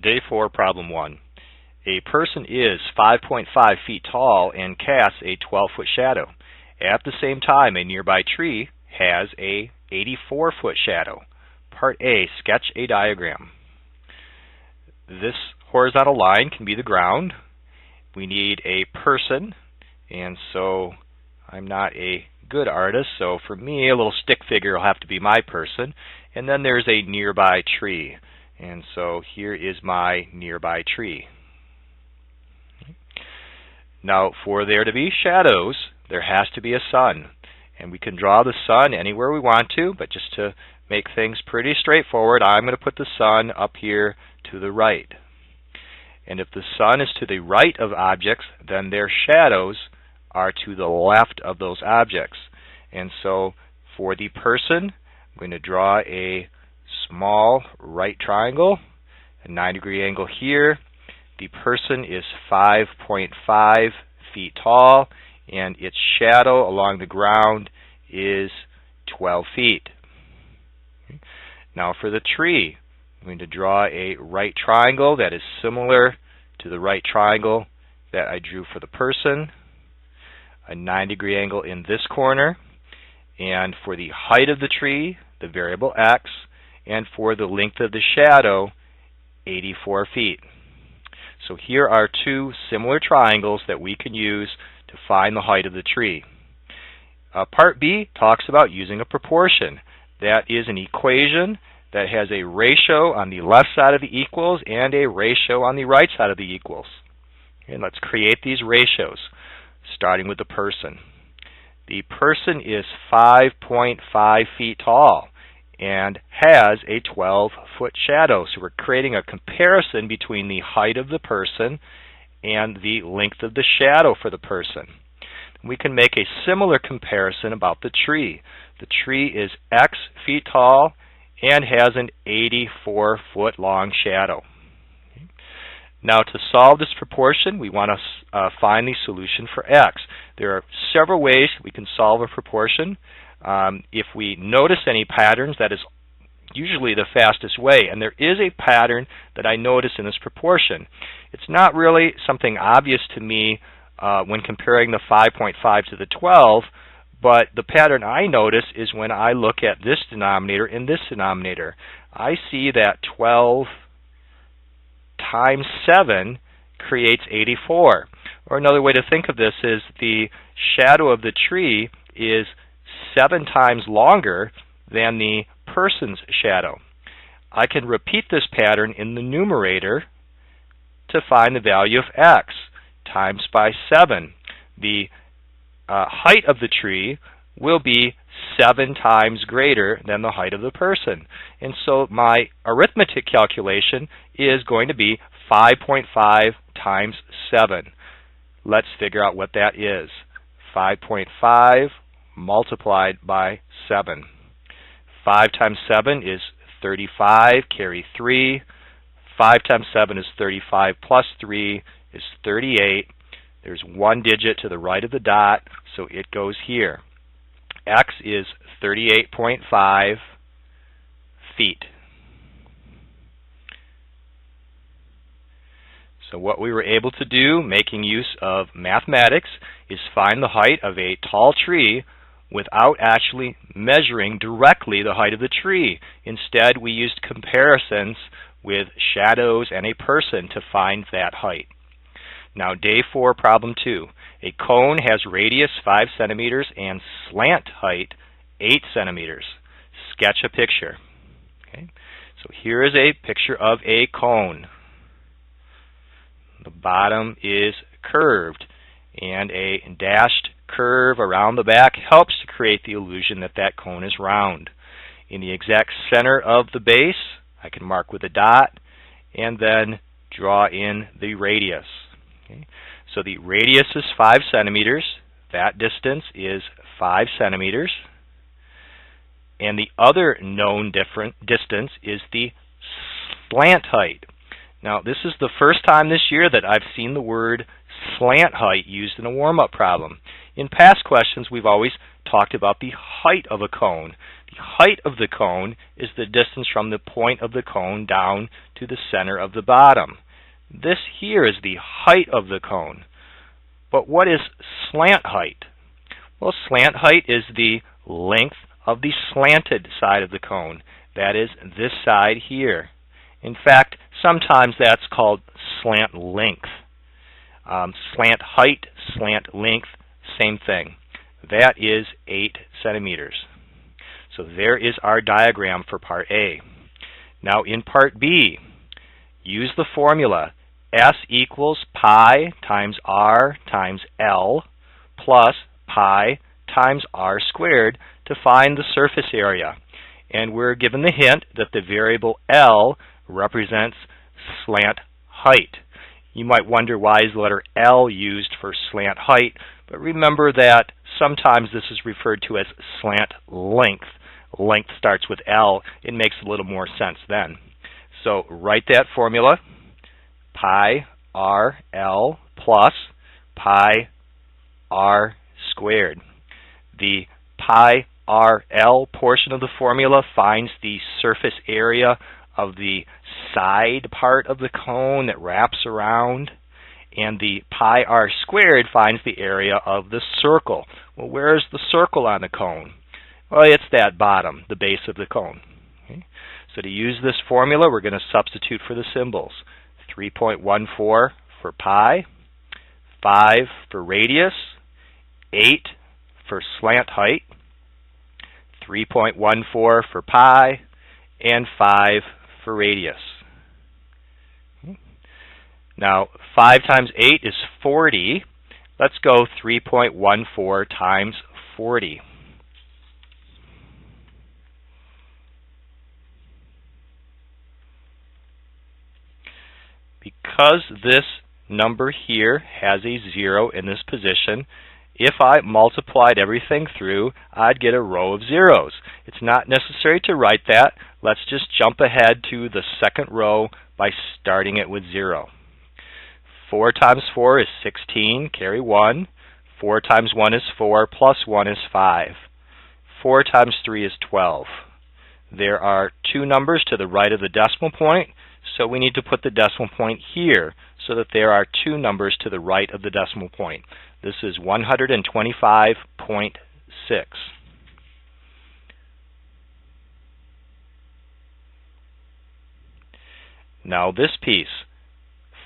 Day 4, Problem 1. A person is 5.5 feet tall and casts a 12-foot shadow. At the same time, a nearby tree has a 84-foot shadow. Part A, sketch a diagram. This horizontal line can be the ground. We need a person, and so I'm not a good artist, so for me, a little stick figure will have to be my person. And then there's a nearby tree. And so here is my nearby tree. Now, for there to be shadows, there has to be a sun. And we can draw the sun anywhere we want to, but just to make things pretty straightforward, I'm going to put the sun up here to the right. And if the sun is to the right of objects, then their shadows are to the left of those objects. And so for the person, I'm going to draw a small right triangle, a 9-degree angle here. The person is 5.5 feet tall, and its shadow along the ground is 12 feet. Now for the tree, I'm going to draw a right triangle that is similar to the right triangle that I drew for the person, a 9-degree angle in this corner, and for the height of the tree, the variable x, and for the length of the shadow, 84 feet. So here are two similar triangles that we can use to find the height of the tree. Part B talks about using a proportion. That is an equation that has a ratio on the left side of the equals and a ratio on the right side of the equals. And let's create these ratios, starting with the person. The person is 5.5 feet tall and has a 12-foot shadow. So we're creating a comparison between the height of the person and the length of the shadow for the person. We can make a similar comparison about the tree. The tree is x feet tall and has an 84-foot long shadow. Now to solve this proportion, we want to find the solution for x. There are several ways we can solve a proportion. If we notice any patterns, that is usually the fastest way. And there is a pattern that I notice in this proportion. It's not really something obvious to me when comparing the 5.5 to the 12, but the pattern I notice is when I look at this denominator and this denominator. I see that 12 times 7 creates 84. Or another way to think of this is the shadow of the tree is 7 times longer than the person's shadow. I can repeat this pattern in the numerator to find the value of x times by 7. The height of the tree will be 7 times greater than the height of the person. And so my arithmetic calculation is going to be 5.5 times 7. Let's figure out what that is. 5.5 multiplied by 7. 5 times 7 is 35, carry 3. 5 times 7 is 35 plus 3 is 38. There's one digit to the right of the dot, so it goes here. X is 38.5 feet. So what we were able to do, making use of mathematics, is find the height of a tall tree without actually measuring directly the height of the tree. Instead, we used comparisons with shadows and a person to find that height. Now, day 4, problem 2. A cone has radius 5 centimeters and slant height 8 centimeters. Sketch a picture. Okay. So here is a picture of a cone. The bottom is curved, and a dashed curve around the back helps to create the illusion that that cone is round. In the exact center of the base, I can mark with a dot and then draw in the radius. Okay. So the radius is 5 centimeters. That distance is 5 centimeters. And the other known distance is the slant height. Now, this is the first time this year that I've seen the word slant height used in a warm-up problem. In past questions, we've always talked about the height of a cone. The height of the cone is the distance from the point of the cone down to the center of the bottom. This here is the height of the cone. But what is slant height? Well, slant height is the length of the slanted side of the cone. That is this side here. In fact, sometimes that's called slant length. Slant height, slant length, same thing. That is 8 centimeters. So there is our diagram for part A. Now in part B, use the formula S equals pi times r times L plus pi times r squared to find the surface area. And we're given the hint that the variable L represents slant height. You might wonder why is the letter L used for slant height, but remember that sometimes this is referred to as slant length. Length starts with L. It makes a little more sense then. So write that formula, pi r L plus pi r squared. The pi r L portion of the formula finds the surface area of the side part of the cone that wraps around, and the pi r squared finds the area of the circle. Well, where is the circle on the cone? Well, it's that bottom, the base of the cone. Okay? So to use this formula, we're going to substitute for the symbols. 3.14 for pi, 5 for radius, 8 for slant height, 3.14 for pi, and 5 for radius. Okay. Now, 5 times 8 is 40. Let's go 3.14 times 40. Because this number here has a 0 in this position, if I multiplied everything through, I'd get a row of zeros. It's not necessary to write that. Let's just jump ahead to the second row by starting it with 0. 4 times 4 is 16, carry 1. 4 times 1 is 4, plus 1 is 5. 4 times 3 is 12. There are 2 numbers to the right of the decimal point, so we need to put the decimal point here so that there are 2 numbers to the right of the decimal point. This is 125.6. Now this piece,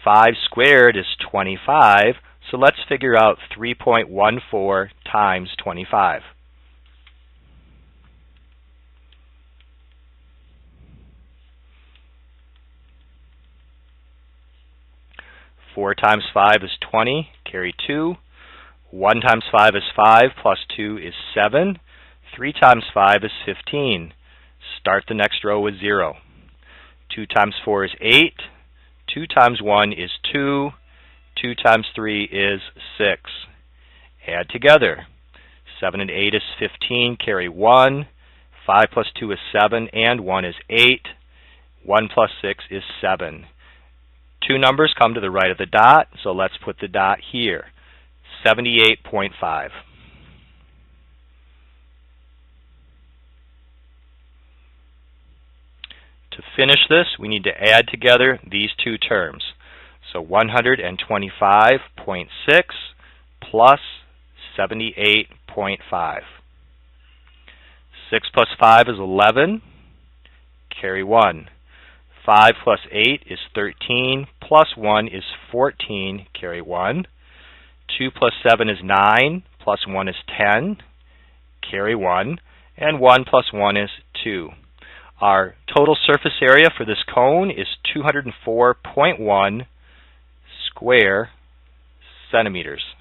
5 squared is 25, so let's figure out 3.14 times 25. Four times 5 is 20, carry 2. 1 times 5 is 5, plus 2 is 7. 3 times 5 is 15. Start the next row with 0. 2 times 4 is 8. 2 times 1 is 2. 2 times 3 is 6. Add together. 7 and 8 is 15, carry 1. 5 plus 2 is 7, and 1 is 8. 1 plus 6 is 7. 2 numbers come to the right of the dot, so let's put the dot here. 78.5. To finish this, we need to add together these 2 terms. So 125.6 plus 78.5. 6 plus 5 is 11. Carry 1. 5 plus 8 is 13, plus 1 is 14, carry 1. 2 plus 7 is 9, plus 1 is 10, carry 1. And 1 plus 1 is 2. Our total surface area for this cone is 204.1 square centimeters.